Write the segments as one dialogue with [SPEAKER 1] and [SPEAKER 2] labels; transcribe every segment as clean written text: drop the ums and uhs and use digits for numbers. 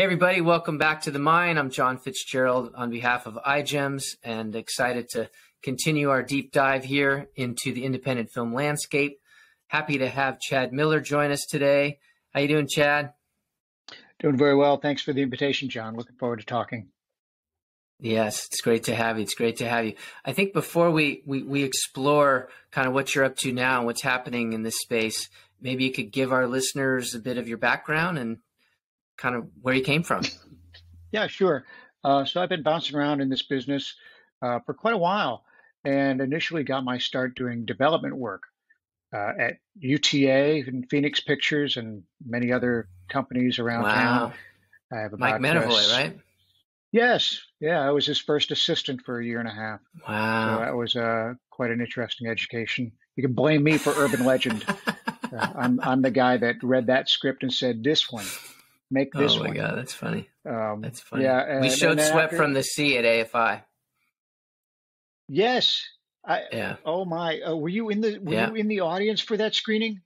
[SPEAKER 1] Hey everybody, welcome back to The Mine. I'm Jon Fitzgerald on behalf of iGEMS and excited to continue our deep dive here into the independent film landscape. Happy to have Chad Miller join us today. How you doing, Chad?
[SPEAKER 2] Doing very well. Thanks for the invitation, John. Looking forward to talking.
[SPEAKER 1] Yes, it's great to have you. It's great to have you. I think before we explore kind of what you're up to now and what's happening in this space, maybe you could give our listeners a bit of your background and kind of where you came from.
[SPEAKER 2] Yeah, sure. So I've been bouncing around in this business for quite a while, and initially got my start doing development work at UTA and Phoenix Pictures and many other companies around town. I have
[SPEAKER 1] Mike
[SPEAKER 2] about
[SPEAKER 1] Menavoy, right?
[SPEAKER 2] Yes, yeah. I was his first assistant for a year and a half. So
[SPEAKER 1] Wow.
[SPEAKER 2] that was quite an interesting education. You can blame me for urban legend. I'm the guy that read that script and said, "This one, make this
[SPEAKER 1] Oh my
[SPEAKER 2] one."
[SPEAKER 1] God, that's funny. That's funny.
[SPEAKER 2] Yeah,
[SPEAKER 1] We showed
[SPEAKER 2] then
[SPEAKER 1] Swept
[SPEAKER 2] after,
[SPEAKER 1] from the Sea at AFI.
[SPEAKER 2] yes,
[SPEAKER 1] Yeah.
[SPEAKER 2] oh my, were you in
[SPEAKER 1] Yeah.
[SPEAKER 2] the audience for that screening?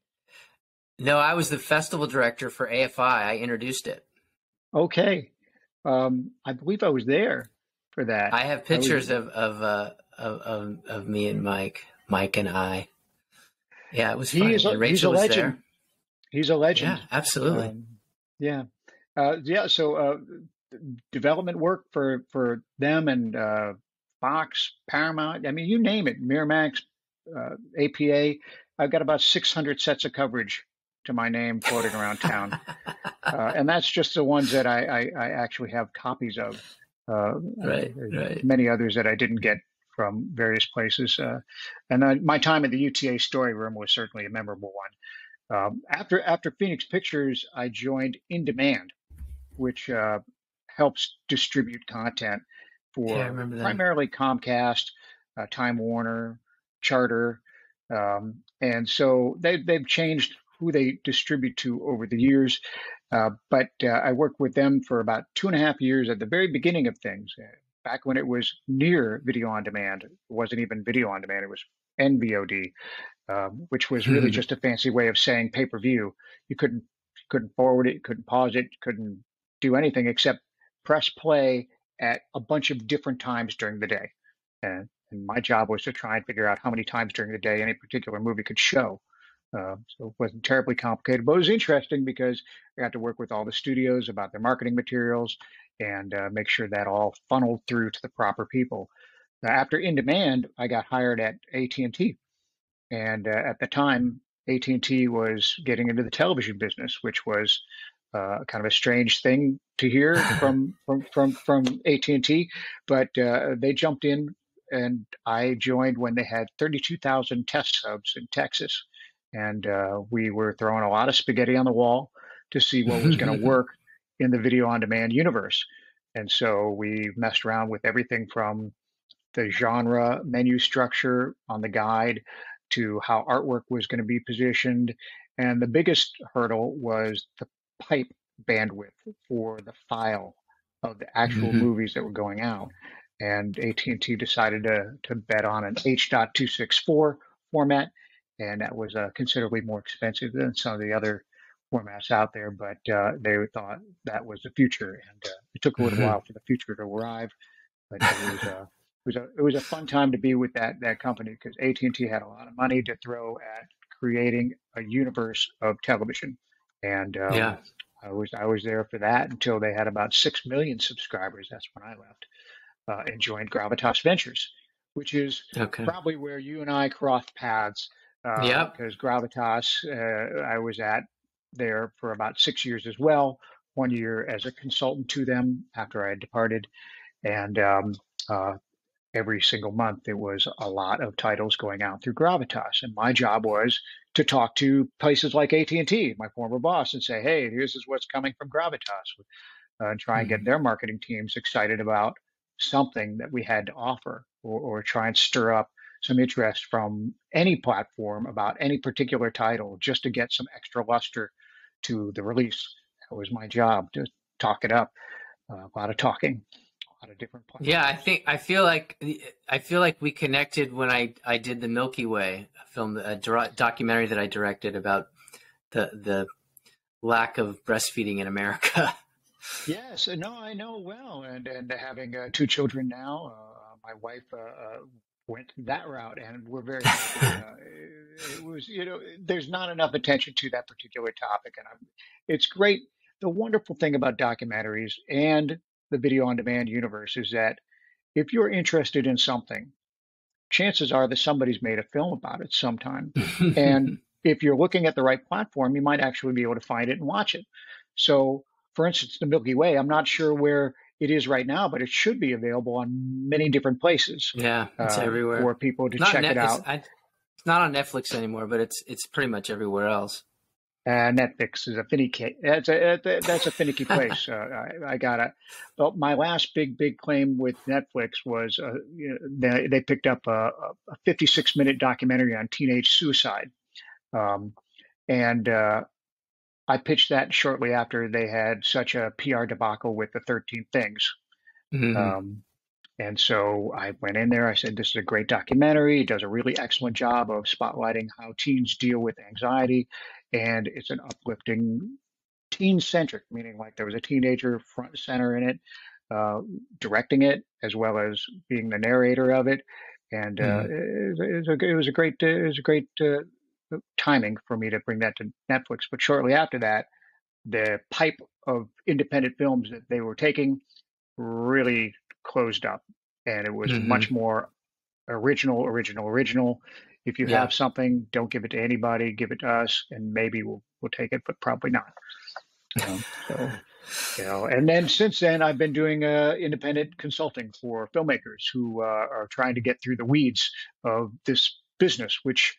[SPEAKER 1] No, I was the festival director for AFI. I introduced it.
[SPEAKER 2] Okay, I believe I was there for that.
[SPEAKER 1] I have
[SPEAKER 2] I was.
[SPEAKER 1] pictures of me and Mike and I. Yeah, it was fun. And
[SPEAKER 2] He's a
[SPEAKER 1] Rachel was there.
[SPEAKER 2] legend. He's a legend.
[SPEAKER 1] Yeah, absolutely.
[SPEAKER 2] Yeah, yeah. So development work for them and Fox, Paramount. I mean, you name it. Miramax, APA. I've got about 600 sets of coverage to my name floating around town, and that's just the ones that I actually have copies of.
[SPEAKER 1] Right.
[SPEAKER 2] Many others that I didn't get from various places. And my time at the UTA Story Room was certainly a memorable one. After Phoenix Pictures, I joined In Demand, which helps distribute content
[SPEAKER 1] Yeah, I
[SPEAKER 2] for
[SPEAKER 1] remember that.
[SPEAKER 2] primarily Comcast, Time Warner, Charter, and so they've changed who they distribute to over the years. But I worked with them for about 2.5 years at the very beginning of things, back when it was near video on demand. It wasn't even video on demand; it was NVOD, which was really just a fancy way of saying pay-per-view. You couldn't forward it, you couldn't pause it, you couldn't do anything except press play at a bunch of different times during the day. And my job was to try and figure out how many times during the day any particular movie could show. So it wasn't terribly complicated, but it was interesting because I got to work with all the studios about their marketing materials and make sure that all funneled through to the proper people. After In Demand, I got hired at AT&T, and at the time, AT&T was getting into the television business, which was kind of a strange thing to hear from AT&T, but they jumped in, and I joined when they had 32,000 test subs in Texas, and we were throwing a lot of spaghetti on the wall to see what was going to work in the video on demand universe. And so we messed around with everything from the genre menu structure on the guide to how artwork was going to be positioned. And the biggest hurdle was the pipe bandwidth for the file of the actual movies that were going out. And AT&T decided to bet on an H.264 format, and that was considerably more expensive than some of the other formats out there, but they thought that was the future, and it took a little while for the future to arrive, but it was a fun time to be with that company because AT&T had a lot of money to throw at creating a universe of television, and
[SPEAKER 1] Yeah.
[SPEAKER 2] I was there for that until they had about 6 million subscribers. That's when I left and joined Gravitas Ventures, which is
[SPEAKER 1] Okay.
[SPEAKER 2] probably where you and I crossed paths.
[SPEAKER 1] Yep.
[SPEAKER 2] Because Gravitas, I was at there for about 6 years as well. 1 year as a consultant to them after I had departed, and every single month there was a lot of titles going out through Gravitas, and my job was to talk to places like AT&T, my former boss, and say, "Hey, this is what's coming from Gravitas," and try and get their marketing teams excited about something that we had to offer, or try and stir up some interest from any platform about any particular title just to get some extra luster to the release. That was my job, to talk it up. A lot of talking, a lot of different platforms.
[SPEAKER 1] Yeah, I feel like we connected when I did the Milky Way film, a documentary that I directed about the lack of breastfeeding in America.
[SPEAKER 2] Yes, no, I know well, and having two children now, my wife went that route, and we're very happy. It was, there's not enough attention to that particular topic, and it's great. The wonderful thing about documentaries and the video on demand universe is that if you're interested in something, chances are that somebody's made a film about it sometime. And if you're looking at the right platform, you might actually be able to find it and watch it. So, for instance, the Milky Way, I'm not sure where it is right now, but it should be available on many different places
[SPEAKER 1] Yeah, it's everywhere.
[SPEAKER 2] for people to
[SPEAKER 1] Not
[SPEAKER 2] check
[SPEAKER 1] net.
[SPEAKER 2] it out.
[SPEAKER 1] It's not on Netflix anymore, but it's pretty much everywhere else.
[SPEAKER 2] Netflix is a finicky. That's a finicky place. I gotta. Well, my last big claim with Netflix was they picked up a 56-minute documentary on teenage suicide, um, and I pitched that shortly after they had such a PR debacle with the 13 Things.
[SPEAKER 1] Hmm.
[SPEAKER 2] Um, and so I went in there. I said, "This is a great documentary. It does a really excellent job of spotlighting how teens deal with anxiety, and it's an uplifting, teen-centric, meaning like there was a teenager front and center in it, uh, directing it as well as being the narrator of it, and
[SPEAKER 1] Hmm.
[SPEAKER 2] it was a great timing for me to bring that to Netflix. But shortly after that, the pipe of independent films that they were taking really closed up, and it was
[SPEAKER 1] Hmm.
[SPEAKER 2] much more original. If you
[SPEAKER 1] Yeah.
[SPEAKER 2] have something, don't give it to anybody. Give it to us, and maybe we'll take it, but probably not. So and then since then, I've been doing independent consulting for filmmakers who are trying to get through the weeds of this business, which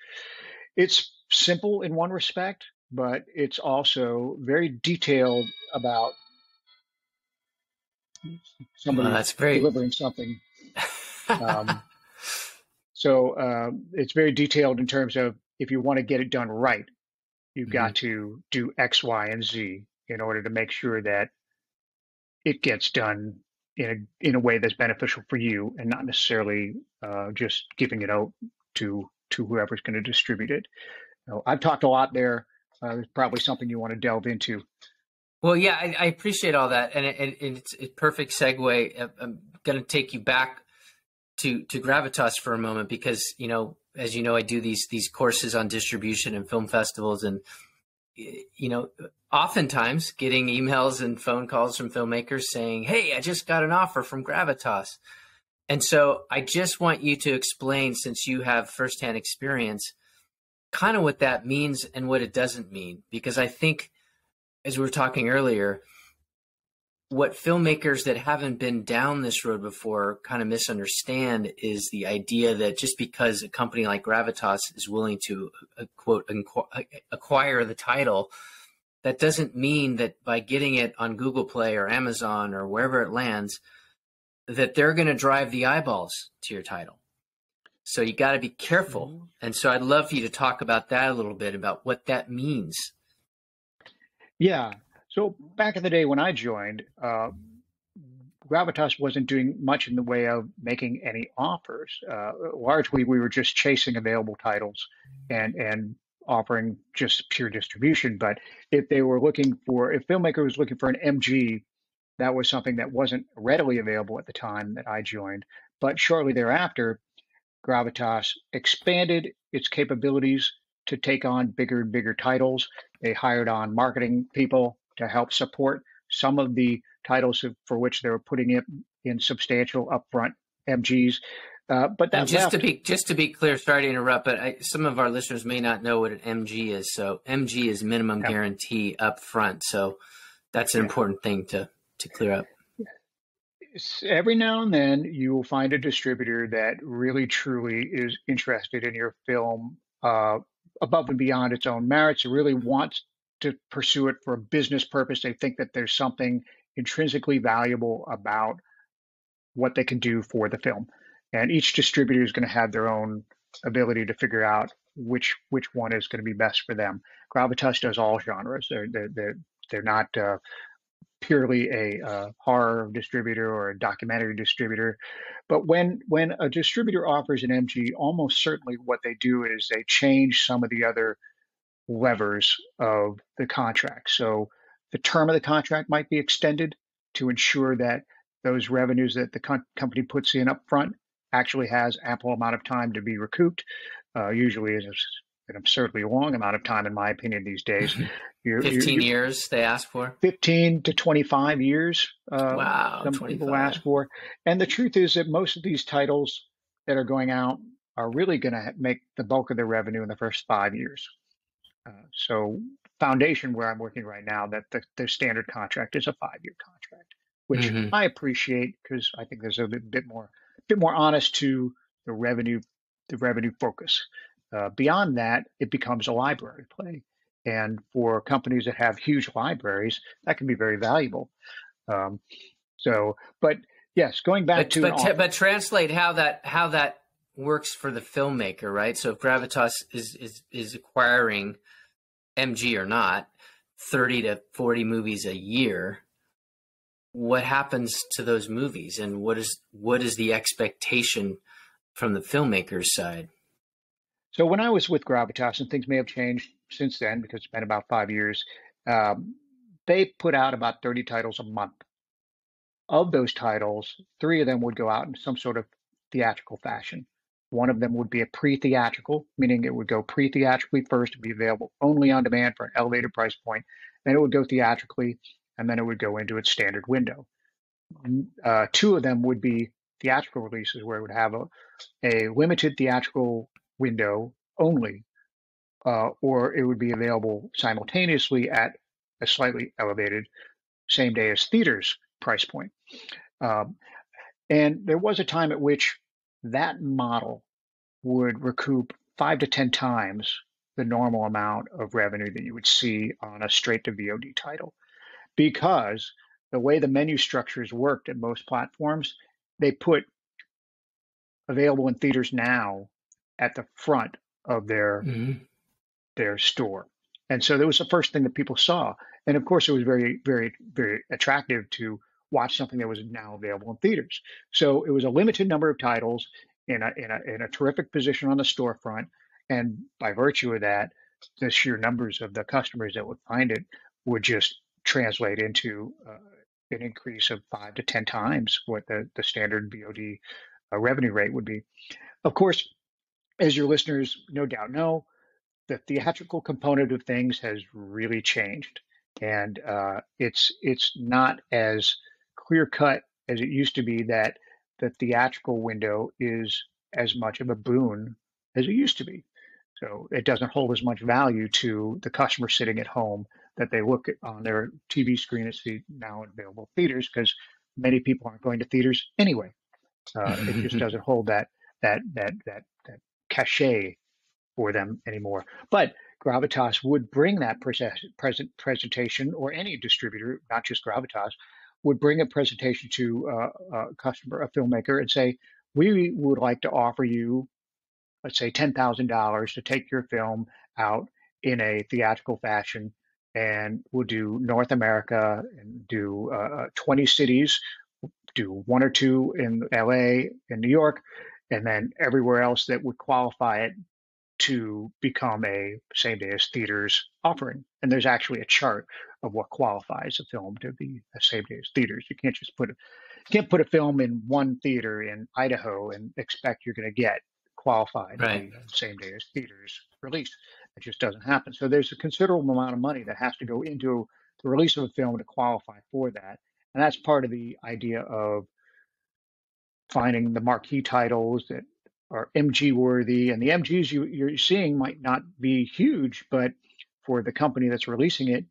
[SPEAKER 2] it's simple in one respect, but it's also very detailed about
[SPEAKER 1] Well,
[SPEAKER 2] somebody
[SPEAKER 1] that's very.
[SPEAKER 2] delivering something. Um, so it's very detailed in terms of if you want to get it done right, you've
[SPEAKER 1] Hmm.
[SPEAKER 2] got to do X, Y, and Z in order to make sure that it gets done in a way that's beneficial for you and not necessarily just giving it out to whoever's going to distribute it. I've talked a lot there. There's probably something you want to delve into.
[SPEAKER 1] Well, yeah, I appreciate all that, and it's a perfect segue. I'm going to take you back to Gravitas for a moment because as you know, I do these courses on distribution and film festivals, and oftentimes getting emails and phone calls from filmmakers saying, "Hey, I just got an offer from Gravitas," and so I just want you to explain, since you have firsthand experience, kind of what that means and what it doesn't mean, because I think, as we were talking earlier, what filmmakers that haven't been down this road before kind of misunderstand is the idea that just because a company like Gravitas is willing to quote acquire the title, that doesn't mean that by getting it on Google Play or Amazon or wherever it lands, that they're going to drive the eyeballs to your title. So you got to be careful. And so I'd love for you to talk about that a little bit, about what that means.
[SPEAKER 2] Yeah. So back in the day when I joined, Gravitas wasn't doing much in the way of making any offers. Largely, we were just chasing available titles and offering just pure distribution. But if filmmaker was looking for an MG, that was something that wasn't readily available at the time that I joined. But shortly thereafter, Gravitas expanded its capabilities to take on bigger and bigger titles. They hired on marketing people to help support some of the titles for which they were putting in substantial upfront MGs. But
[SPEAKER 1] And
[SPEAKER 2] that left.
[SPEAKER 1] just to be clear, sorry to interrupt, but some of our listeners may not know what an MG is. So MG is minimum
[SPEAKER 2] Yeah,
[SPEAKER 1] guarantee up front. So that's an
[SPEAKER 2] yeah.
[SPEAKER 1] important thing to clear up.
[SPEAKER 2] Every now and then you will find a distributor that really truly is interested in your film above and beyond its own merits. It really wants to pursue it for a business purpose. They think that there's something intrinsically valuable about what they can do for the film. And each distributor is going to have their own ability to figure out which one is going to be best for them. Gravitas does all genres. They're not purely a horror distributor or a documentary distributor. But when a distributor offers an MG, almost certainly what they do is they change some of the other levers of the contract. So the term of the contract might be extended to ensure that those revenues that the company puts in up front actually has ample amount of time to be recouped. Usually is an absurdly long amount of time, in my opinion, these days.
[SPEAKER 1] 15 years they ask for?
[SPEAKER 2] 15 to 25 years,
[SPEAKER 1] Wow,
[SPEAKER 2] some
[SPEAKER 1] 25.
[SPEAKER 2] people ask for. And the truth is that most of these titles that are going out are really going to make the bulk of their revenue in the first 5 years. So Foundation, where I'm working right now, that the standard contract is a 5-year contract, which I appreciate because I think there's a bit more honest to the revenue focus. Beyond that, it becomes a library play. And for companies that have huge libraries, that can be very valuable. But yes, going back
[SPEAKER 1] but translate how that works for the filmmaker, right? So if Gravitas is acquiring, MG or not, 30 to 40 movies a year, what happens to those movies, and what is the expectation from the filmmaker's side?
[SPEAKER 2] So when I was with Gravitas, and things may have changed since then because it's been about 5 years, they put out about 30 titles a month. Of those titles, 3 of them would go out in some sort of theatrical fashion. One of them would be a pre-theatrical, meaning it would go pre-theatrically first and be available only on demand for an elevated price point. Then it would go theatrically, and then it would go into its standard window. 2 of them would be theatrical releases where it would have a limited theatrical window only, or it would be available simultaneously at a slightly elevated same day as theaters price point. And there was a time at which that model would recoup 5 to 10 times the normal amount of revenue that you would see on a straight to VOD title, because the way the menu structures worked at most platforms, they put available in theaters now at the front of their store. And so that was the first thing that people saw. And of course, it was very, very, very attractive to watch something that was now available in theaters. So it was a limited number of titles in a terrific position on the storefront. And by virtue of that, the sheer numbers of the customers that would find it would just translate into an increase of 5 to 10 times what the standard VOD revenue rate would be. Of course, as your listeners no doubt know, the theatrical component of things has really changed, and it's not as clear cut as it used to be that the theatrical window is as much of a boon as it used to be. So it doesn't hold as much value to the customer sitting at home that they look at on their TV screen and see now available theaters, because many people aren't going to theaters anyway. It just doesn't hold that cachet for them anymore. But Gravitas would bring that presentation, or any distributor, not just Gravitas, would bring a presentation to a customer, a filmmaker, and say, we would like to offer you, let's say, $10,000 to take your film out in a theatrical fashion, and we'll do North America and do 20 cities, do 1 or 2 in LA and New York, and then everywhere else that would qualify it to become a same day as theaters offering. And there's actually a chart of what qualifies a film to be a same day as theaters. You can't just put a film in one theater in Idaho and expect you're going to get qualified to be same day as theaters release. It just doesn't happen. So there's a considerable amount of money that has to go into the release of a film to qualify for that. And that's part of the idea of finding the marquee titles that are MG worthy. And the MGs you're seeing might not be huge, but for the company that's releasing it,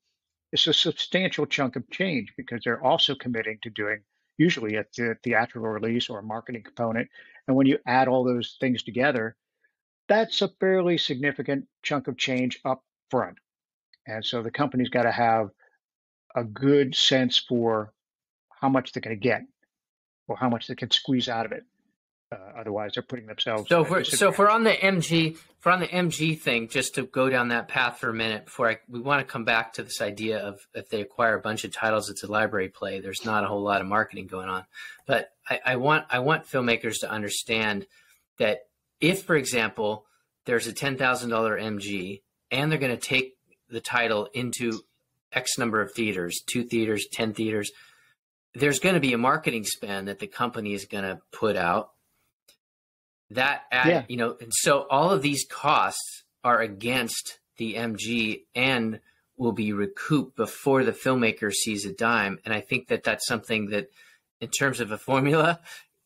[SPEAKER 2] it's a substantial chunk of change, because they're also committing to doing usually a theatrical release or a marketing component. And when you add all those things together, that's a fairly significant chunk of change up front. And so the company's got to have a good sense for how much they're going to get or how much they can squeeze out of it. Otherwise, they're putting themselves.
[SPEAKER 1] So if we're on the MG thing, just to go down that path for a minute before we want to come back to this idea of if they acquire a bunch of titles, it's a library play. There's not a whole lot of marketing going on, but I want filmmakers to understand that if, for example, there's a $10,000 MG and they're going to take the title into X number of theaters, 2 theaters, 10 theaters. There's going to be a marketing spend that the company is going to put out. That
[SPEAKER 2] Yeah.
[SPEAKER 1] and so all of these costs are against the MG and will be recouped before the filmmaker sees a dime. And I think that that's something that, in terms of a formula,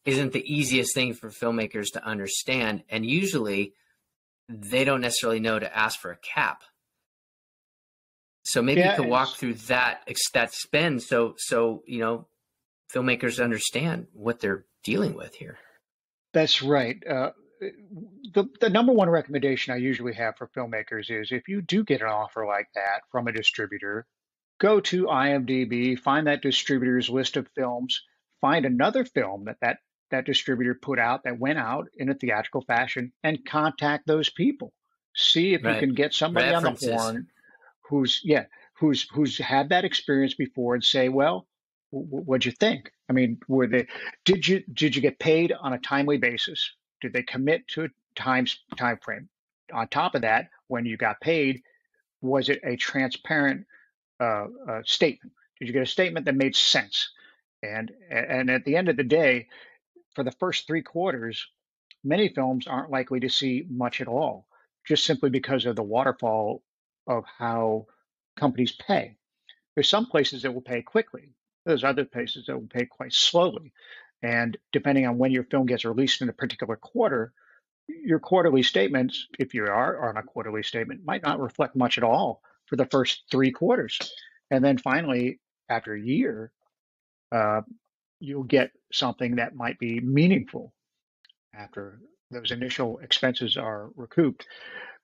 [SPEAKER 1] isn't the easiest thing for filmmakers to understand. And usually they don't necessarily know to ask for a cap. So maybe you could walk through that spend so filmmakers understand what they're dealing with here.
[SPEAKER 2] That's right. The number one recommendation I usually have for filmmakers is, if you do get an offer like that from a distributor, go to IMDb, find that distributor's list of films, find another film that distributor put out that went out in a theatrical fashion, and contact those people. See if you can get somebody on the horn who's had that experience before, and say, well, what'd you think? I mean, did you get paid on a timely basis? Did they commit to a time frame? On top of that, when you got paid, was it a transparent statement? Did you get a statement that made sense? And at the end of the day, for the first 3 quarters, many films aren't likely to see much at all, just simply because of the waterfall of how companies pay. There's some places that will pay quickly. There's other places that will pay quite slowly. And depending on when your film gets released in a particular quarter, your quarterly statements, if you are on a quarterly statement, might not reflect much at all for the first 3 quarters. And then finally, after a year, you'll get something that might be meaningful after those initial expenses are recouped.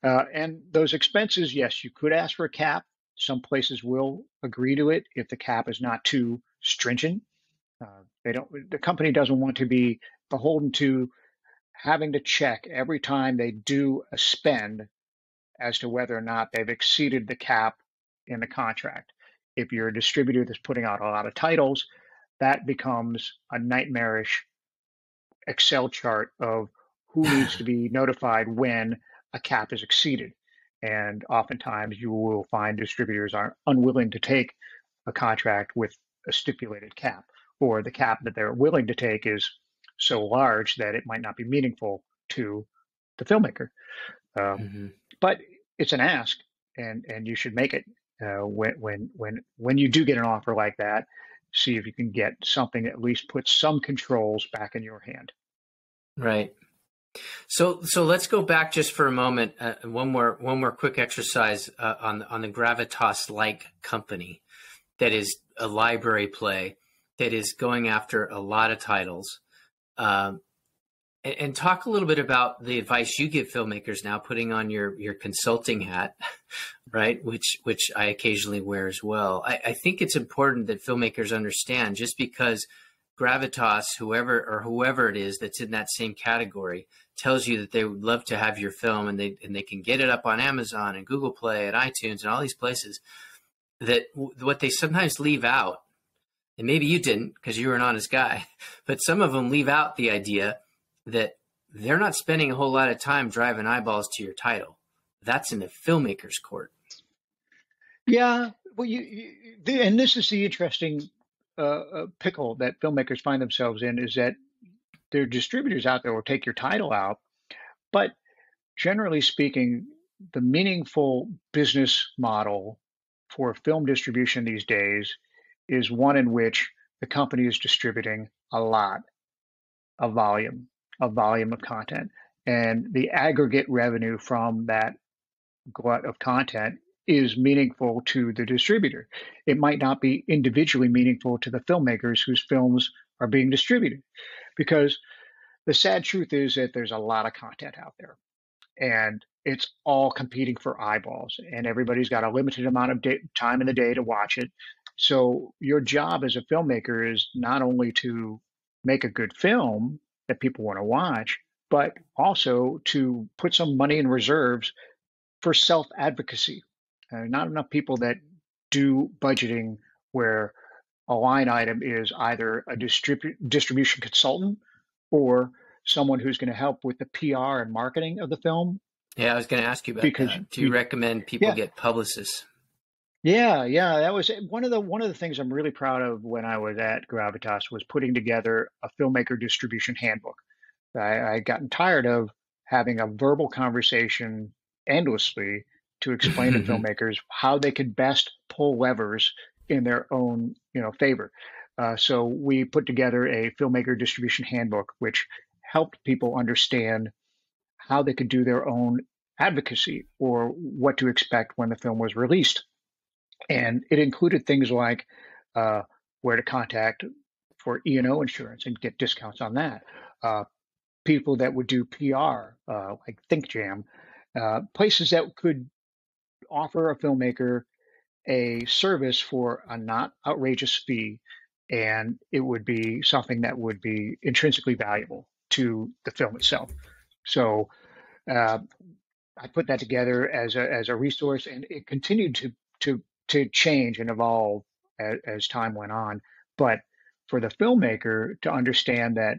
[SPEAKER 2] And those expenses, yes, you could ask for a cap. Some places will agree to it if the cap is not too stringent. The company doesn't want to be beholden to having to check every time they do a spend as to whether or not they've exceeded the cap in the contract. If you're a distributor that's putting out a lot of titles, that becomes a nightmarish Excel chart of who needs to be notified when a cap is exceeded. And oftentimes you will find distributors are unwilling to take a contract with a stipulated cap, or the cap that they're willing to take is so large that it might not be meaningful to the filmmaker. But it's an ask, and you should make it. When you do get an offer like that, see if you can get something that at least puts some controls back in your hand.
[SPEAKER 1] Right. So let's go back just for a moment. One more quick exercise on the Gravitas-like company that is a library play that is going after a lot of titles. And talk a little bit about the advice you give filmmakers now, putting on your consulting hat, right? Which I occasionally wear as well. I think it's important that filmmakers understand, just because Gravitas, whoever it is that's in that same category, tells you that they would love to have your film, and they can get it up on Amazon and Google Play and iTunes and all these places, that what they sometimes leave out, and maybe you didn't because you were an honest guy, but some of them leave out the idea that they're not spending a whole lot of time driving eyeballs to your title. That's in the filmmaker's court.
[SPEAKER 2] Yeah, well, and this is the interesting pickle that filmmakers find themselves in, is that there are distributors out there will take your title out, but generally speaking, the meaningful business model for film distribution these days is one in which the company is distributing a lot of volume of content, and the aggregate revenue from that glut of content is meaningful to the distributor. It might not be individually meaningful to the filmmakers whose films are being distributed, because the sad truth is that there's a lot of content out there, and it's all competing for eyeballs, and everybody's got a limited amount of time in the day to watch it. So your job as a filmmaker is not only to make a good film that people want to watch, but also to put some money in reserves for self-advocacy. Not enough people that do budgeting where a line item is either a distribution consultant or someone who's going to help with the PR and marketing of the film.
[SPEAKER 1] Yeah, I was going to ask you about that. Do you recommend people get publicists?
[SPEAKER 2] Yeah, that was one of the things I'm really proud of when I was at Gravitas was putting together a filmmaker distribution handbook. I'd gotten tired of having a verbal conversation endlessly to explain to filmmakers how they could best pull levers in their own, favor. So we put together a filmmaker distribution handbook, which helped people understand how they could do their own advocacy or what to expect when the film was released. And it included things like uh, where to contact for E&O insurance and get discounts on that. People that would do PR, like ThinkJam, places that could offer a filmmaker a service for a not outrageous fee, and it would be something that would be intrinsically valuable to the film itself. So uh, I put that together as a resource, and it continued to change and evolve as time went on. But for the filmmaker to understand that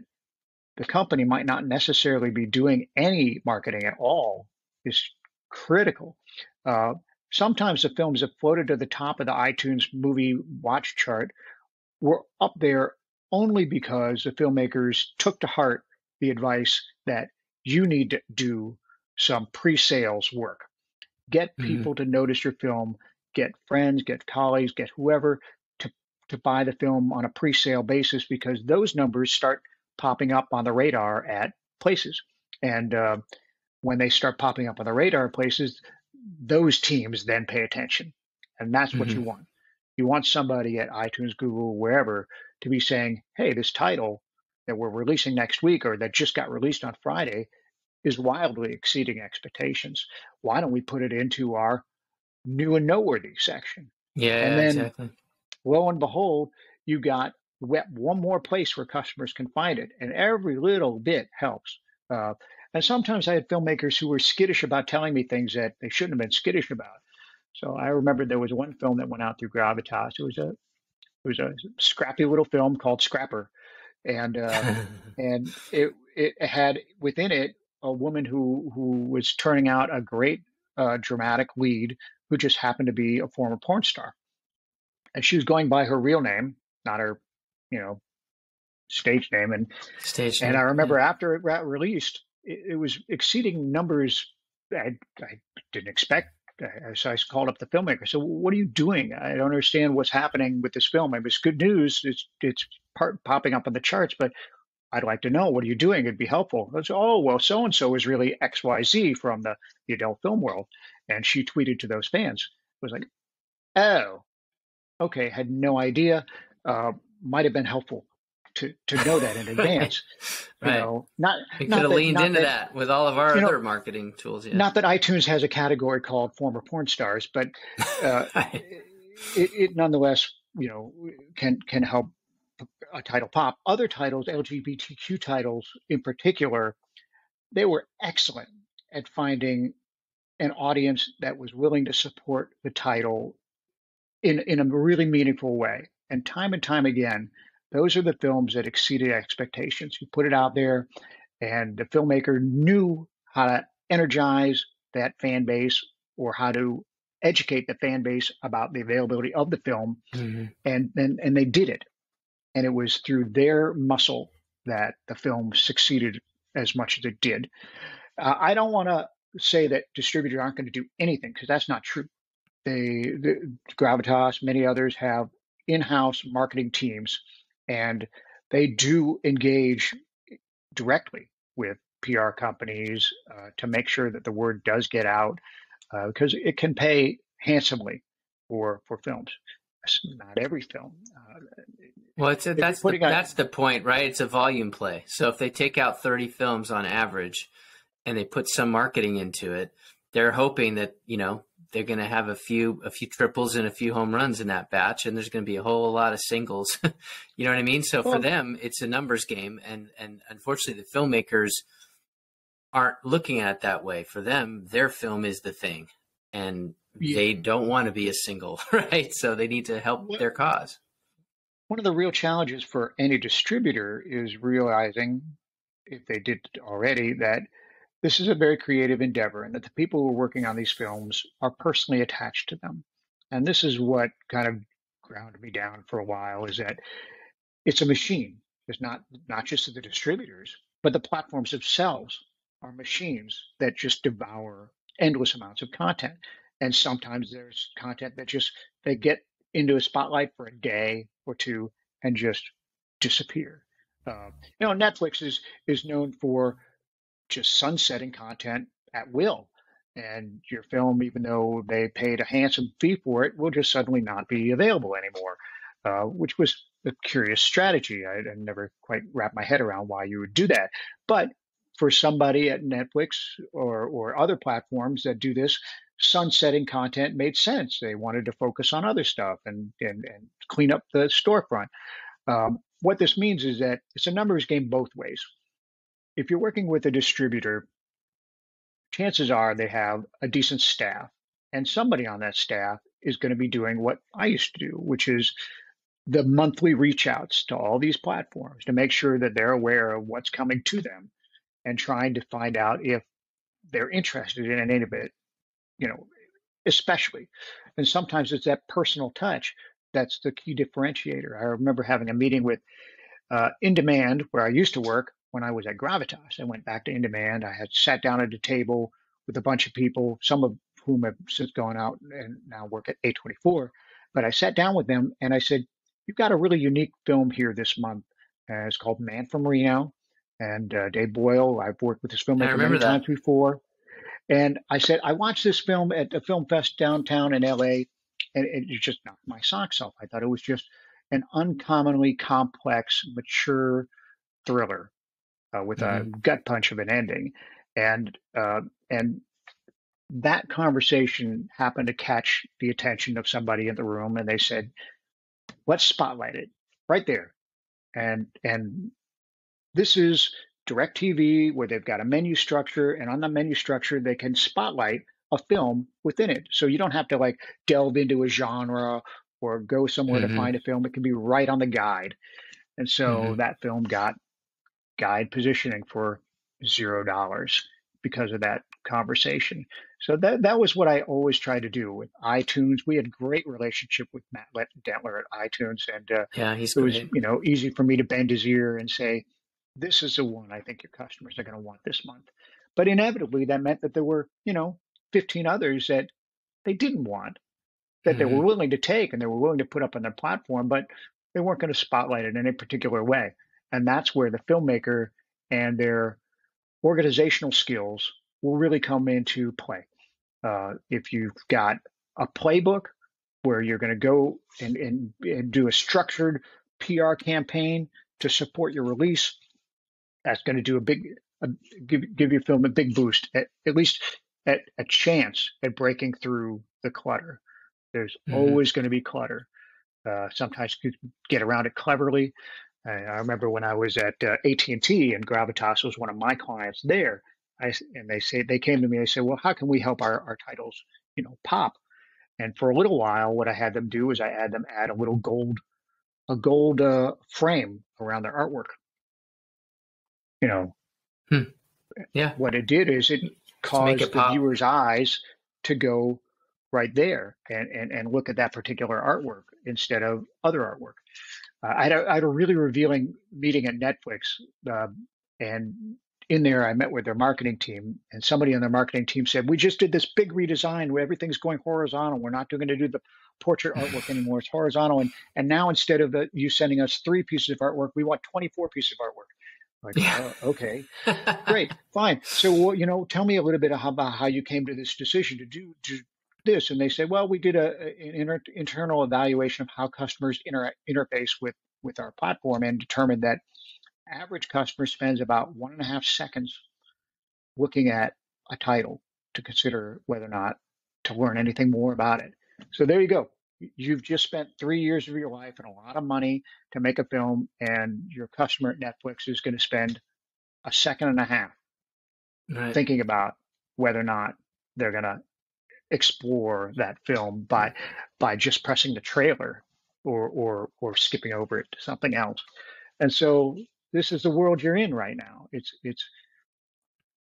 [SPEAKER 2] the company might not necessarily be doing any marketing at all is critical. Uh, Sometimes the films that floated to the top of the iTunes movie watch chart were up there only because the filmmakers took to heart the advice that you need to do some pre-sales work. Get
[SPEAKER 1] Mhm.
[SPEAKER 2] people to notice your film, get friends, get colleagues, get whoever to, to buy the film on a pre-sale basis because those numbers start popping up on the radar at places. And when they start popping up on the radar places, those teams then pay attention. And that's what you
[SPEAKER 1] Mhm.
[SPEAKER 2] want. You want somebody at iTunes, Google, wherever to be saying, hey, this title that we're releasing next week or that just got released on Friday is wildly exceeding expectations. Why don't we put it into our new and noteworthy section? And
[SPEAKER 1] Yeah,
[SPEAKER 2] then
[SPEAKER 1] exactly.
[SPEAKER 2] lo and behold, you got one more place where customers can find it, and every little bit helps. Uh, and sometimes I had filmmakers who were skittish about telling me things that they shouldn't have been skittish about. So I remember there was one film that went out through Gravitas. It was a scrappy little film called Scrapper, and it had within it a woman who was turning out a great dramatic lead who just happened to be a former porn star, and she was going by her real name, not her, you know, stage name.
[SPEAKER 1] Stage
[SPEAKER 2] And I
[SPEAKER 1] name. Yeah.
[SPEAKER 2] remember after it got released, it was exceeding numbers I didn't expect. So I called up the filmmaker. So what are you doing? I don't understand what's happening with this film. I mean, it's good news. It's popping up on the charts, but I'd like to know what are you doing? It'd be helpful. I said, oh well, so and so is really XYZ from the adult film world, and she tweeted to those fans. It was like, oh, okay, had no idea. Uh, might have been helpful to know that in
[SPEAKER 1] Right.
[SPEAKER 2] advance.
[SPEAKER 1] Right.
[SPEAKER 2] Not
[SPEAKER 1] We could
[SPEAKER 2] not
[SPEAKER 1] have
[SPEAKER 2] that
[SPEAKER 1] leaned
[SPEAKER 2] not
[SPEAKER 1] into
[SPEAKER 2] that
[SPEAKER 1] that with all of our
[SPEAKER 2] you know
[SPEAKER 1] other marketing tools. Yeah.
[SPEAKER 2] not that iTunes has a category called former porn stars, but uh,
[SPEAKER 1] Right.
[SPEAKER 2] it nonetheless can help a title pop. Other titles, LGBTQ titles in particular, they were excellent at finding an audience that was willing to support the title in a really meaningful way. And time again, those are the films that exceeded expectations. You put it out there, and the filmmaker knew how to energize that fan base or how to educate the fan base about the availability of the film,
[SPEAKER 1] Hmm.
[SPEAKER 2] and they did it. And it was through their muscle that the film succeeded as much as it did. I don't want to say that distributors aren't going to do anything because that's not true. The Gravitas, many others have in-house marketing teams, and they do engage directly with PR companies to make sure that the word does get out because it can pay handsomely for films. It's not every film.
[SPEAKER 1] Well,
[SPEAKER 2] If you're putting a
[SPEAKER 1] that's the point, right? It's a volume play. So if they take out 30 films on average and they put some marketing into it, they're hoping that, they're going to have a few triples and a few home runs in that batch, and there's going to be a whole lot of singles. You know what I mean? So for
[SPEAKER 2] well,
[SPEAKER 1] them, it's a numbers game, and unfortunately, the filmmakers aren't looking at it that way. For them, their film is the thing, and they
[SPEAKER 2] yeah.
[SPEAKER 1] don't want to be a single, right? So they need to help their cause.
[SPEAKER 2] One of the real challenges for any distributor is realizing, if they did already, that this is a very creative endeavor and that the people who are working on these films are personally attached to them. And this is what kind of grounded me down for a while, is that it's a machine. It's not just the distributors, but the platforms themselves are machines that just devour endless amounts of content. And sometimes there's content that just they get into a spotlight for a day or two and just disappear. Netflix is known for just sunsetting content at will. And your film, even though they paid a handsome fee for it, will just suddenly not be available anymore, which was a curious strategy. I never quite wrapped my head around why you would do that. But for somebody at Netflix or other platforms that do this, sunsetting content made sense. They wanted to focus on other stuff and clean up the storefront. What this means is that it's a numbers game both ways. If you're working with a distributor, chances are they have a decent staff, and somebody on that staff is going to be doing what I used to do, which is the monthly reach outs to all these platforms to make sure that they're aware of what's coming to them and trying to find out if they're interested in any of it, especially. And sometimes it's that personal touch that's the key differentiator. I remember having a meeting with In Demand, where I used to work when I was at Gravitas. I went back to In Demand. I had sat down at a table with a bunch of people, some of whom have since gone out and now work at A24. But I sat down with them and I said, "You've got a really unique film here this month. It's called Man from Reno." And Dave Boyle, I've worked with this
[SPEAKER 1] I
[SPEAKER 2] filmmaker
[SPEAKER 1] remember
[SPEAKER 2] many
[SPEAKER 1] that.
[SPEAKER 2] times before. And I said, I watched this film at the film fest downtown in LA, and it just knocked my socks off. I thought it was just an uncommonly complex, mature thriller with a
[SPEAKER 1] Hmm.
[SPEAKER 2] gut punch of an ending. And that conversation happened to catch the attention of somebody in the room, and they said, "Let's spotlight it right there." And this is DirecTV, where they've got a menu structure, and on the menu structure, they can spotlight a film within it. So you don't have to like delve into a genre or go somewhere to
[SPEAKER 1] Hmm.
[SPEAKER 2] find a film. It can be right on the guide. And so
[SPEAKER 1] Hmm.
[SPEAKER 2] that film got guide positioning for $0 because of that conversation. So that was what I always tried to do with iTunes. We had great relationship with Matt Dentler at iTunes, and
[SPEAKER 1] Yeah, he's
[SPEAKER 2] it was
[SPEAKER 1] great.
[SPEAKER 2] easy for me to bend his ear and say, "This is the one I think your customers are going to want this month." But inevitably, that meant that there were 15 others that they didn't want, that they were
[SPEAKER 1] Hmm.
[SPEAKER 2] willing to take and they were willing to put up on their platform, but they weren't going to spotlight it in any particular way. And that's where the filmmaker and their organizational skills will really come into play. If you've got a playbook where you're going to go and do a structured PR campaign to support your release, that's going to do a, give your film a big boost, at least at a chance at breaking through the clutter. There's
[SPEAKER 1] Hmm.
[SPEAKER 2] always going to be clutter. Sometimes you get around it cleverly. I remember when I was at AT&T and T and Gravitas was one of my clients there. And they came to me. They said, "Well, how can we help our titles, pop?" And for a little while, what I had them do is I had them add a gold frame around their artwork. You know,
[SPEAKER 1] Hmm. Yeah,
[SPEAKER 2] what it did is it
[SPEAKER 1] to make it
[SPEAKER 2] caused the
[SPEAKER 1] pop.
[SPEAKER 2] viewer's eyes to go right there and look at that particular artwork instead of other artwork. I had a really revealing meeting at Netflix, uh, and in there I met with their marketing team, and somebody on their marketing team said, "We just did this big redesign where everything's going horizontal. We're not going to do the portrait artwork anymore. It's horizontal, and now instead of you sending us 3 pieces of artwork, we want 24 pieces of artwork." Like,
[SPEAKER 1] Yeah.
[SPEAKER 2] okay, great, fine. So, well, tell me a little bit about how you came to this decision to do this. And they say, "Well, we did an internal evaluation of how customers interface with our platform and determined that average customer spends about 1.5 seconds looking at a title to consider whether or not to learn anything more about it." So there you go. You've just spent 3 years of your life and a lot of money to make a film, and your customer at Netflix is going to spend a second and a half
[SPEAKER 1] Right.
[SPEAKER 2] thinking about whether or not they're going to explore that film by just pressing the trailer or skipping over it to something else. And so this is the world you're in right now. It's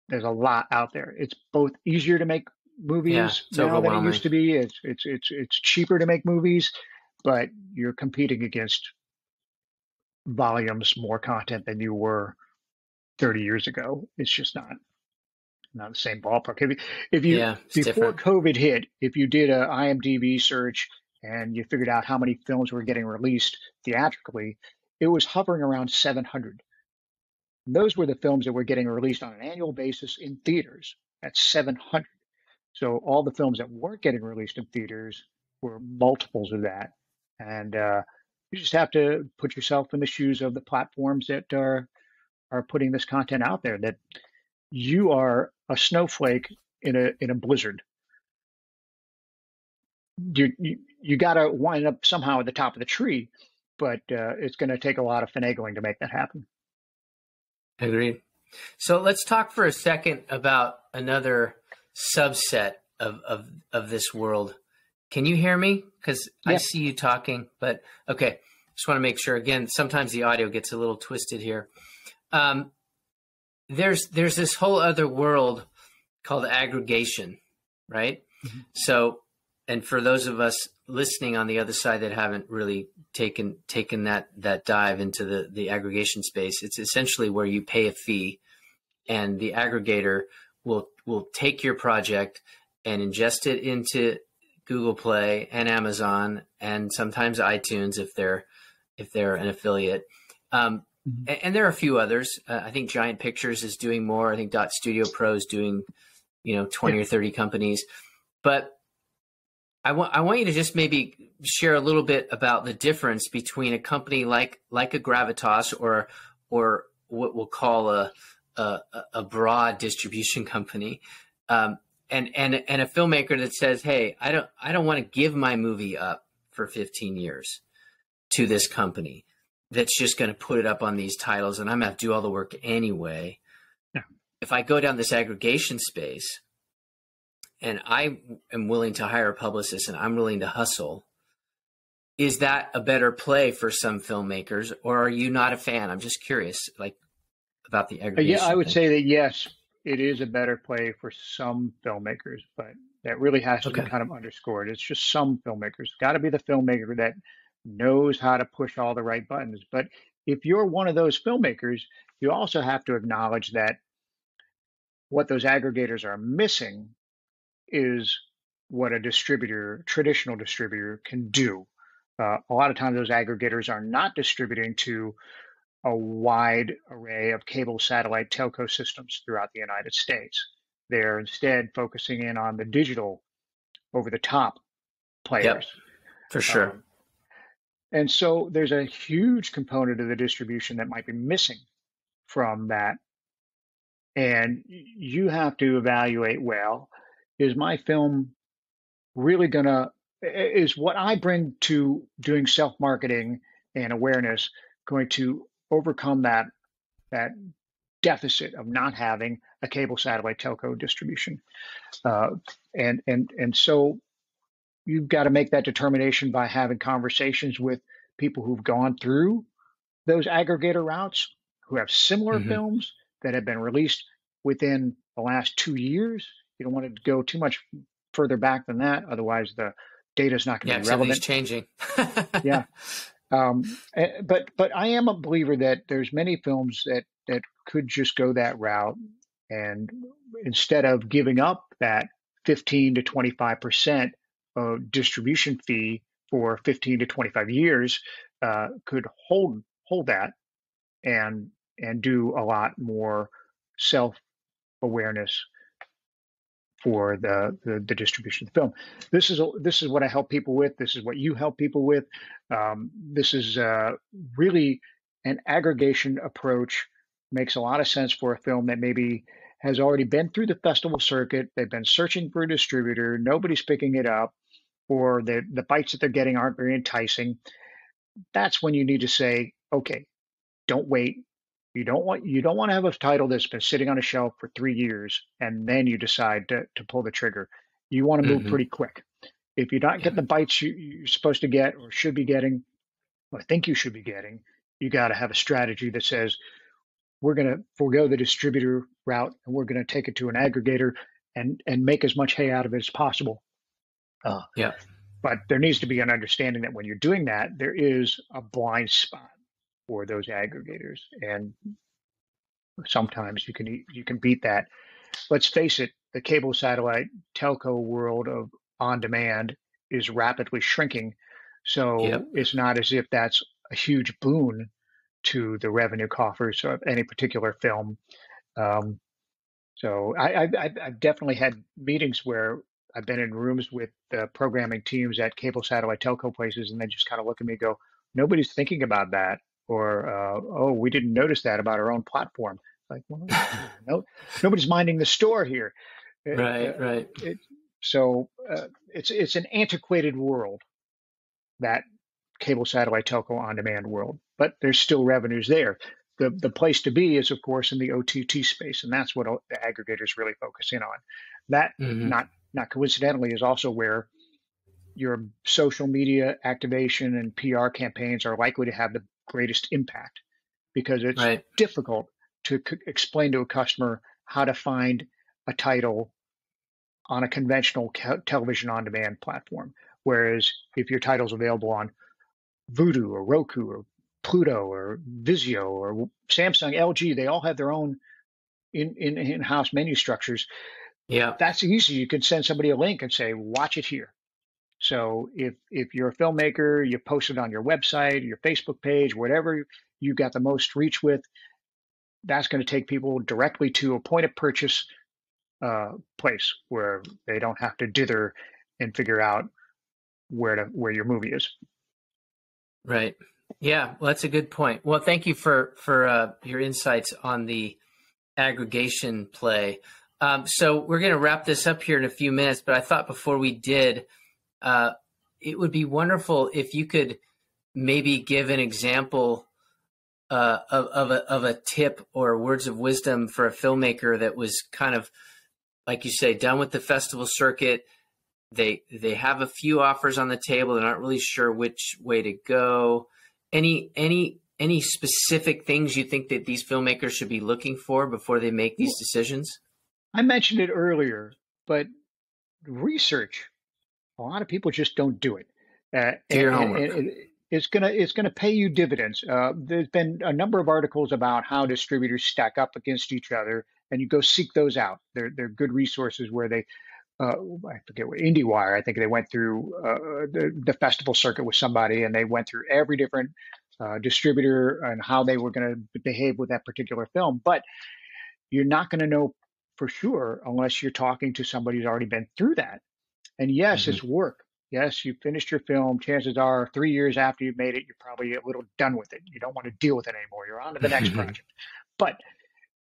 [SPEAKER 2] there's a lot out there. It's both easier to make
[SPEAKER 1] Yeah,
[SPEAKER 2] movies
[SPEAKER 1] it's
[SPEAKER 2] now than it
[SPEAKER 1] overwhelming.
[SPEAKER 2] used to be. It's cheaper to make movies, but you're competing against volumes more content than you were 30 years ago. It's just not the same ballpark. If you
[SPEAKER 1] Yeah, it's
[SPEAKER 2] before
[SPEAKER 1] different.
[SPEAKER 2] COVID hit, if you did a IMDb search and you figured out how many films were getting released theatrically, it was hovering around 700. Those were the films that were getting released on an annual basis in theaters. That's 700. So all the films that weren't getting released in theaters were multiples of that. And you just have to put yourself in the shoes of the platforms that are putting this content out there. That you are a snowflake in a blizzard. You got to wind up somehow at the top of the tree, but it's going to take a lot of finagling to make that happen.
[SPEAKER 1] Agreed. So let's talk for a second about another subset of this world. Can you hear me? Because I
[SPEAKER 2] Yeah.
[SPEAKER 1] see you talking, but okay. Just want to make sure. Again, sometimes the audio gets a little twisted here. There's this whole other world called aggregation, right?
[SPEAKER 2] Mhm.
[SPEAKER 1] So, and for those of us listening on the other side that haven't really taken that dive into the aggregation space, it's essentially where you pay a fee, and the aggregator will take your project and ingest it into Google Play and Amazon and sometimes iTunes if they're an affiliate.
[SPEAKER 2] Mhm.
[SPEAKER 1] And there are a few others. I think Giant Pictures is doing more. I think Dot Studio Pro is doing, 20
[SPEAKER 2] Yeah.
[SPEAKER 1] or 30 companies. But I want you to just maybe share a little bit about the difference between a company like a Gravitas or what we'll call a broad distribution company, and a filmmaker that says, hey, I don't want to give my movie up for 15 years to this company that's just going to put it up on these titles, and I'm going to have to do all the work anyway.
[SPEAKER 2] Yeah.
[SPEAKER 1] If I go down this aggregation space and I am willing to hire a publicist and I'm willing to hustle, is that a better play for some filmmakers, or are you not a fan? I'm just curious, about the
[SPEAKER 2] Yeah, I
[SPEAKER 1] aggregation
[SPEAKER 2] would
[SPEAKER 1] thing.
[SPEAKER 2] say that yes, it is a better play for some filmmakers, but that really has to be
[SPEAKER 1] Okay.
[SPEAKER 2] kind of underscored. It's just some filmmakers. Got to be the filmmaker that knows how to push all the right buttons. But if you're one of those filmmakers, you also have to acknowledge that what those aggregators are missing is what a distributor, traditional distributor, can do. A lot of times, those aggregators are not distributing to a wide array of cable, satellite, telco systems throughout the United States. They're instead focusing in on the digital, over the top
[SPEAKER 1] Yep,
[SPEAKER 2] players.
[SPEAKER 1] for sure.
[SPEAKER 2] Um, and so there's a huge component of the distribution that might be missing from that. And you have to evaluate, well, is my film really going to, is what I bring to doing self-marketing and awareness going to overcome that deficit of not having a cable satellite telco distribution? Uh, and so you've got to make that determination by having conversations with people who've gone through those aggregator routes, who have similar
[SPEAKER 1] Hmm.
[SPEAKER 2] films that have been released within the last 2 years. You don't want to go too much further back than that, otherwise the data is not going to
[SPEAKER 1] Yeah,
[SPEAKER 2] be
[SPEAKER 1] because everything's
[SPEAKER 2] relevant.
[SPEAKER 1] changing.
[SPEAKER 2] Yeah. But I am a believer that there's many films that could just go that route, and instead of giving up that 15 to 25% of distribution fee for 15 to 25 years, could hold that and do a lot more self awareness for the distribution of the film. This is what I help people with. This is what you help people with. This is really an aggregation approach. Makes a lot of sense for a film that maybe has already been through the festival circuit. They've been searching for a distributor. Nobody's picking it up, or the bites that they're getting aren't very enticing. That's when you need to say, okay, don't wait. You don't want to have a title that's been sitting on a shelf for 3 years and then you decide to pull the trigger. You want to move
[SPEAKER 1] Hmm.
[SPEAKER 2] pretty quick. If you're not
[SPEAKER 1] Yeah.
[SPEAKER 2] getting the bites you're supposed to get or should be getting, or think you should be getting, you got to have a strategy that says we're going to forego the distributor route and we're going to take it to an aggregator and make as much hay out of it as possible. Uh,
[SPEAKER 1] Yeah.
[SPEAKER 2] but there needs to be an understanding that when you're doing that, there is a blind spot for those aggregators, and sometimes you can beat that. Let's face it, the cable satellite telco world of on demand is rapidly shrinking. So
[SPEAKER 1] Yep.
[SPEAKER 2] it's not as if that's a huge boon to the revenue coffers of any particular film. Um, so I've definitely had meetings where I've been in rooms with the programming teams at cable satellite telco places, and they just kind of look at me and go, nobody's thinking about that. Or, oh, we didn't notice that about our own platform. Like, well, no, nobody's minding the store here.
[SPEAKER 1] Right. Right.
[SPEAKER 2] It, so it's an antiquated world, that cable satellite telco on demand world, but there's still revenues there. The place to be is, of course, in the OTT space, and that's what the aggregators really focus in on. That,
[SPEAKER 1] Hmm.
[SPEAKER 2] not coincidentally, is also where your social media activation and PR campaigns are likely to have the greatest impact, because it's
[SPEAKER 1] Right.
[SPEAKER 2] difficult to explain to a customer how to find a title on a conventional television on demand platform. Whereas if your title's available on Vudu or Roku or Pluto or Vizio or Samsung, LG, they all have their own in-house menu structures.
[SPEAKER 1] Yeah.
[SPEAKER 2] That's easy. You can send somebody a link and say, watch it here. So if you're a filmmaker, you post it on your website, your Facebook page, whatever you got the most reach with, that's going to take people directly to a point of purchase place where they don't have to dither and figure out where your movie is.
[SPEAKER 1] Right. Yeah. Well, that's a good point. Well, thank you for your insights on the aggregation play. So we're going to wrap this up here in a few minutes, but I thought before we did, it would be wonderful if you could maybe give an example of a tip or words of wisdom for a filmmaker that was kind of, like you say, done with the festival circuit. They have a few offers on the table. They're not really sure which way to go. Any specific things you think that these filmmakers should be looking for before they make these decisions?
[SPEAKER 2] I mentioned it earlier, but research, a lot of people just don't do it.
[SPEAKER 1] Do your homework.
[SPEAKER 2] It's gonna pay you dividends. There's been a number of articles about how distributors stack up against each other, and you go seek those out. They're good resources where they, I forget what, IndieWire, I think they went through the festival circuit with somebody, and they went through every different distributor and how they were going to behave with that particular film. But you're not going to know for sure unless you're talking to somebody who's already been through that. And yes,
[SPEAKER 1] Hmm.
[SPEAKER 2] it's work. Yes, you finished your film. Chances are 3 years after you've made it, you're probably a little done with it. You don't want to deal with it anymore. You're on to the next project. But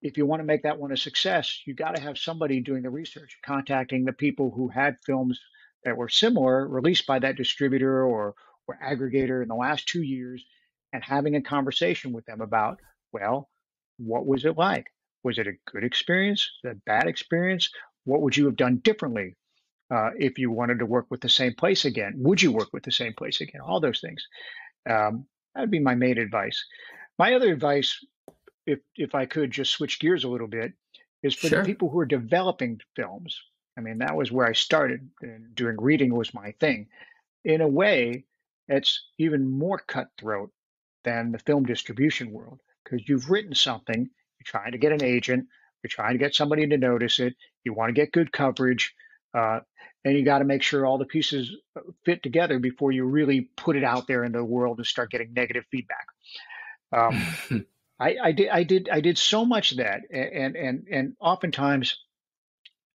[SPEAKER 2] if you want to make that one a success, you got to have somebody doing the research, contacting the people who had films that were similar, released by that distributor or aggregator in the last 2 years, and having a conversation with them about, well, what was it like? Was it a good experience? A bad experience? What would you have done differently if you wanted to work with the same place again? Would you work with the same place again? All those things. That would be my main advice. My other advice, if I could just switch gears a little bit, is for the
[SPEAKER 1] Sure.
[SPEAKER 2] people who are developing films. I mean, that was where I started, and doing reading was my thing. In a way, it's even more cutthroat than the film distribution world, because you've written something, you're trying to get an agent, you're trying to get somebody to notice it, you want to get good coverage, uh, and you got to make sure all the pieces fit together before you really put it out there in the world and start getting negative feedback. Um, I did so much of that, and oftentimes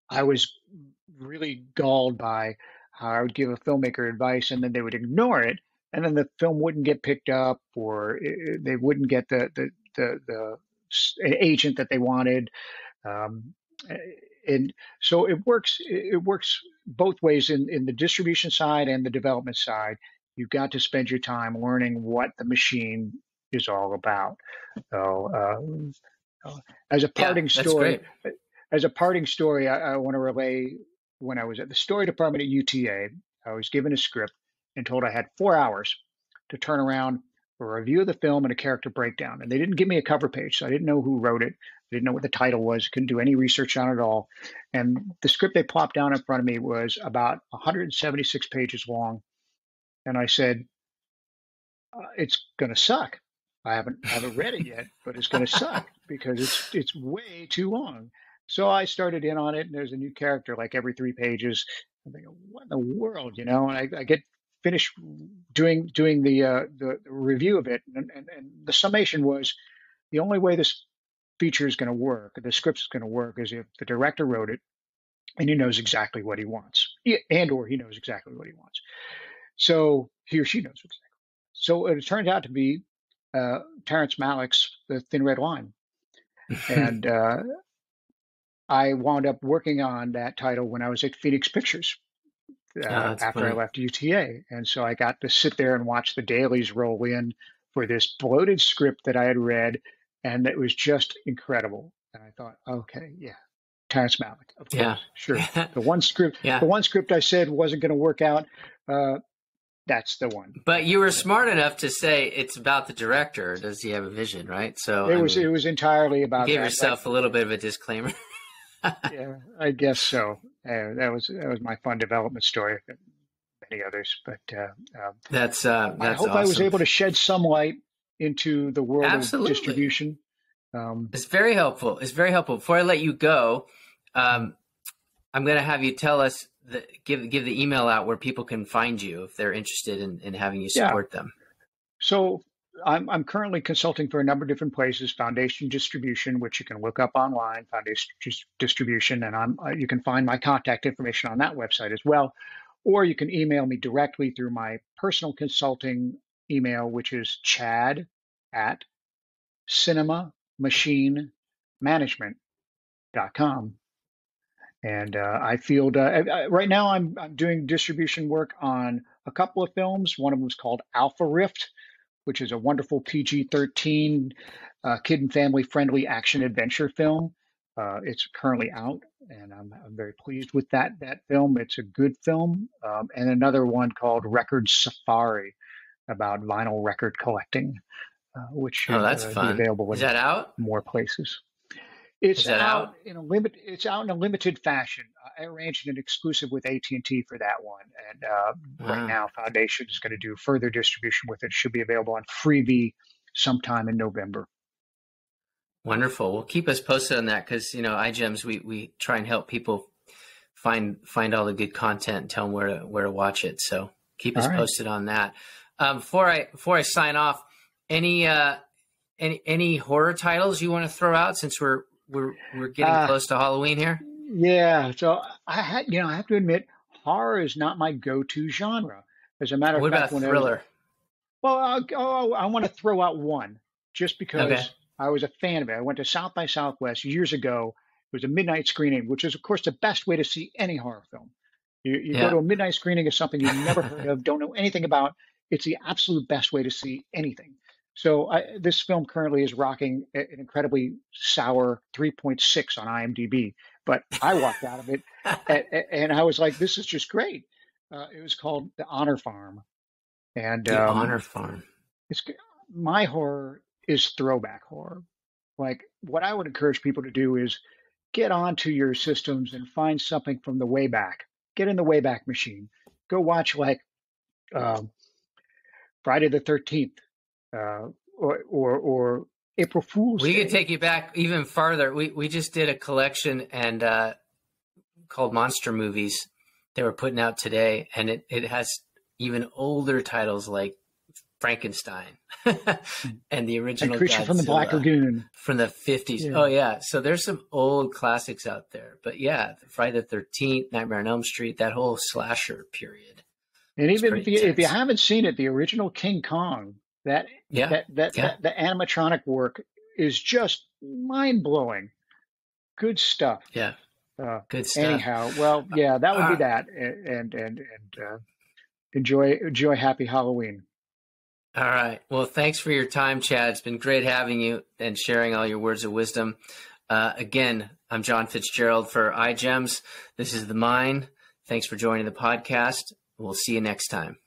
[SPEAKER 2] I was really galled by how I would give a filmmaker advice and then they would ignore it, and then the film wouldn't get picked up, or they wouldn't get the agent that they wanted. Um, and so it works both ways in the distribution side and the development side. You've got to spend your time learning what the machine is all about. So, as a
[SPEAKER 1] Yeah,
[SPEAKER 2] parting
[SPEAKER 1] that's
[SPEAKER 2] story,
[SPEAKER 1] great.
[SPEAKER 2] I want to relay, when I was at the story department at UTA, I was given a script and told I had 4 hours to turn around a review of the film and a character breakdown. And they didn't give me a cover page, so I didn't know who wrote it. Didn't know what the title was, couldn't do any research on it at all. And the script they plopped down in front of me was about 176 pages long. And I said, it's going to suck. I haven't read it yet, but it's going to suck because it's way too long. So I started in on it, and there's a new character like every 3 pages. I'm thinking, what in the world, you know? And I get finished doing the review of it, and the summation was the only way this feature is going to work, the script is going to work, is if the director wrote it and he knows exactly what he wants, or he knows exactly what he wants. So he or she knows exactly. So it turned out to be Terrence Malick's The Thin Red Line. And I wound up working on that title when I was at Phoenix Pictures after I left UTA. And so I got to sit there and watch the dailies roll in for this bloated script that I had read, and it was just incredible. And I thought, okay, yeah, Terrence Malick, of course, sure. The one script I said wasn't going to work out, that's the one.
[SPEAKER 1] But you were smart enough to say it's about the director. Does he have a vision, right? So
[SPEAKER 2] it was entirely about.
[SPEAKER 1] You gave yourself a little bit of a disclaimer.
[SPEAKER 2] Yeah, I guess so. That was my fun development story. Many others, but
[SPEAKER 1] that's
[SPEAKER 2] I hope awesome. I was able to shed some light into the world
[SPEAKER 1] Absolutely.
[SPEAKER 2] Of distribution.
[SPEAKER 1] It's very helpful. It's very helpful. Before I let you go, I'm going to have you tell us. Give the email out where people can find you if they're interested in having you support them.
[SPEAKER 2] So I'm currently consulting for a number of different places. Foundation Distribution, which you can look up online, Foundation Distribution, and you can find my contact information on that website as well. Or you can email me directly through my personal consulting email, which is chad@cinemamachinemanagement.com. And I field right now. I'm doing distribution work on a couple of films. One of them is called Alpha Rift, which is a wonderful PG-13 kid and family friendly action adventure film. It's currently out, and I'm very pleased with that film. It's a good film. And another one called Record Safari, about vinyl record collecting, which should be available.
[SPEAKER 1] Is that out?
[SPEAKER 2] More places. It's out in a limited fashion. I arranged an exclusive with AT&T for that one, and right now Foundation is going to do further distribution with it. It should be available on Freevee sometime in November.
[SPEAKER 1] Wonderful. Well, keep us posted on that, because iGEMS, we try and help people find all the good content and tell them where to watch it. So keep us posted on that. Before I sign off, any horror titles you want to throw out, since we're getting close to Halloween here?
[SPEAKER 2] Yeah. So I have to admit, horror is not my go-to genre. As a matter of fact,
[SPEAKER 1] what about thriller?
[SPEAKER 2] I want to throw out one just because I was a fan of it. I went to South by Southwest years ago. It was a midnight screening, which is, of course, the best way to see any horror film. You go to a midnight screening of something you've never heard of, don't know anything about. It's the absolute best way to see anything. So this film currently is rocking an incredibly sour 3.6 on IMDb, but I walked out of it and I was like, this is just great. It was called The Honor Farm. And
[SPEAKER 1] The Honor Farm.
[SPEAKER 2] My horror is throwback horror. Like, what I would encourage people to do is get onto your systems and find something from the way back. Get in the Wayback Machine. Go watch like Friday the 13th. Or April Fool's Day.
[SPEAKER 1] We could take you back even farther. We just did a collection and called Monster Movies. They were putting out today, and it has even older titles like Frankenstein and the original
[SPEAKER 2] Creature
[SPEAKER 1] Godzilla
[SPEAKER 2] from the Black Lagoon
[SPEAKER 1] from the 50s.
[SPEAKER 2] Yeah.
[SPEAKER 1] Oh yeah, so there's some old classics out there. But yeah, Friday the 13th, Nightmare on Elm Street, that whole slasher period.
[SPEAKER 2] And even if you haven't seen it, the original King Kong. The animatronic work is just mind-blowing. Good stuff.
[SPEAKER 1] Yeah. Good stuff.
[SPEAKER 2] Anyhow, well, yeah, that would be that. And enjoy Happy Halloween.
[SPEAKER 1] All right. Well, thanks for your time, Chad. It's been great having you and sharing all your words of wisdom. Again, I'm Jon Fitzgerald for iGEMS. This is The Mind. Thanks for joining the podcast. We'll see you next time.